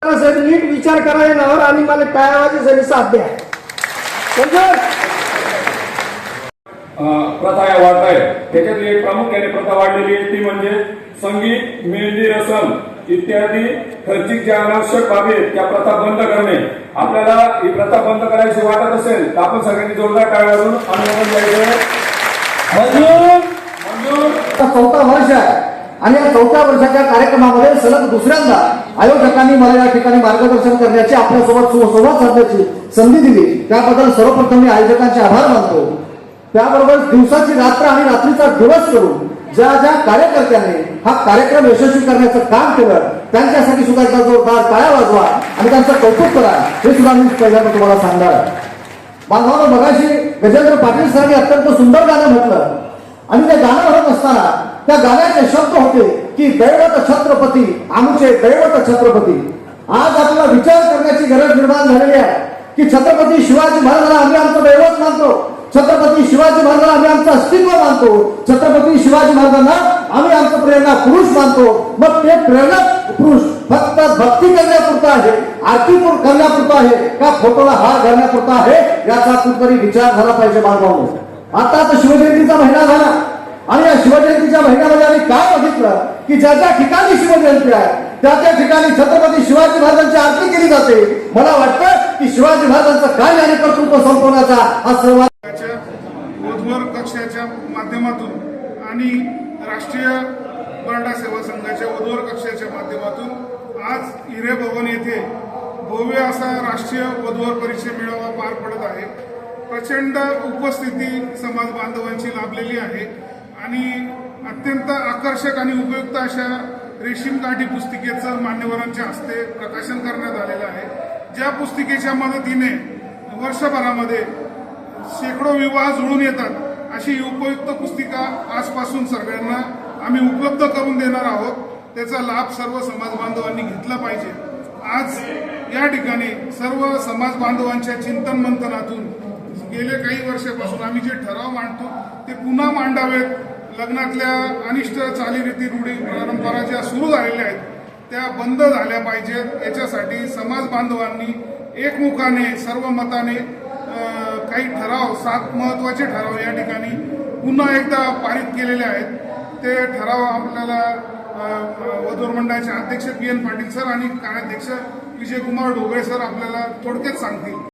नीट विचार करा येणार आणि मला टाळावाची सरी साथ द्या. प्रथा या वाढत आहे. त्याच्यातली एक प्रामुख्याने प्रथा वाढलेली आहे ती म्हणजे संगीत, मेहंदी रसम इत्यादी खर्चिक ज्या अनावश्यक बाबी आहेत त्या प्रथा बंद करणे. आपल्याला ही प्रथा बंद करायची वाटत असेल तर आपण सगळ्यांनी जोरदार टाळ्या वाजवून अनुमोदन द्यायचं. चौथा वर्ष आहे आणि या चौथ्या वर्षाच्या कार्यक्रमामध्ये सलग दुसऱ्यांदा आयोजकांनी मला या ठिकाणी मार्गदर्शन करण्याची आपल्यासोबत संवाद साधण्याची संधी दिली. त्याबद्दल सर्वप्रथम मी आयोजकांचे आभार मानतो. त्याबरोबर दिवसाची रात्र आणि रात्रीचा दिवस करून ज्या ज्या कार्यकर्त्यांनी हा कार्यक्रम यशस्वी करण्याचं काम केलं त्यांच्यासाठी सुद्धा एकदा जोरदार टाळ्या वाजवा आणि त्यांचं कौतुक करा. हे सुद्धा मी पहिल्यांदा तुम्हाला सांगणार. बांधवांनो, मगाशी गजेंद्र पाटील सरांनी अत्यंत सुंदर गाणं म्हटलं आणि ते गाणं म्हणत असताना त्या गाण्याचे शब्द होते की दैवत छत्रपती, आमचे दैवत छत्रपती. आज आपल्याला विचार करण्याची गरज निर्माण झालेली आहे की छत्रपती शिवाजी महाराजांना आम्ही आमचं दैवत मानतो, छत्रपती शिवाजी महाराजांना आम्ही आमचं अस्तित्व मानतो, छत्रपती शिवाजी महाराजांना आम्ही आमचं प्रेरणा पुरुष मानतो. मग ते प्रेरणा पुरुष फक्त भक्ती करण्यापुरता आहे, आरती करण्यापुरता आहे का फोटोला हार घालण्यापुरता आहे, याचा कुठतरी विचार झाला पाहिजे बांधवांनो. आता तर शिवजयंतीचा महिना झाला आणि या शिवजयंतीच्या महिन्यामध्ये आम्ही काय बघितलं की ज्या ज्या ठिकाणी शिवजयंती आहे त्या त्या ठिकाणी छत्रपती शिवाजी महाराजांची आरती केली जाते. मला वाटतं की शिवाजी महाराजांचं कार्य आणि कर्तृत्व संपवण्याचा हा सर्वात वधूवर कक्षाच्या माध्यमातून आणि राष्ट्रीय मराठा सेवा संघाच्या वधूवर कक्षाच्या माध्यमातून आज हिरे भवन येथे भव्य असा राष्ट्रीय वधूवर परिचय मेळावा पार पडत आहे. प्रचंड उपस्थिती समाज बांधवांची लाभलेली आहे आणि अत्यंत आकर्षक आणि उपयुक्त अशा रेशीम काठी पुस्तिकेचं मान्यवरांच्या हस्ते प्रकाशन करण्यात आलेलं आहे. ज्या पुस्तिकेच्या मदतीने वर्षभरामध्ये शेकडो विवाह जुळून येतात अशी उपयुक्त पुस्तिका आजपासून सगळ्यांना आम्ही उपलब्ध करून देणार आहोत. त्याचा लाभ सर्व समाज बांधवांनी घेतला पाहिजे. आज या ठिकाणी सर्व समाज बांधवांच्या चिंतन मंथनातून गेले काही वर्षापासून आम्ही जे ठराव मांडतो ते पुन्हा मांडावेत. लग्नातल्या अनिष्ट चालीरीती, रूढी, परंपरा ज्या सुरू झालेल्या आहेत त्या बंद झाल्या पाहिजेत. याच्यासाठी समाज बांधवांनी एकमुखाने सर्व मताने काही ठराव, 7 महत्वाचे ठराव या ठिकाणी पुन्हा एकदा पारित केलेले आहेत. ते ठराव आपल्याला वधूवर मंडळाचे अध्यक्ष PN पाटील सर आणि कार्याध्यक्ष विजयकुमार ढोबळे सर आपल्याला थोडक्यात सांगतील.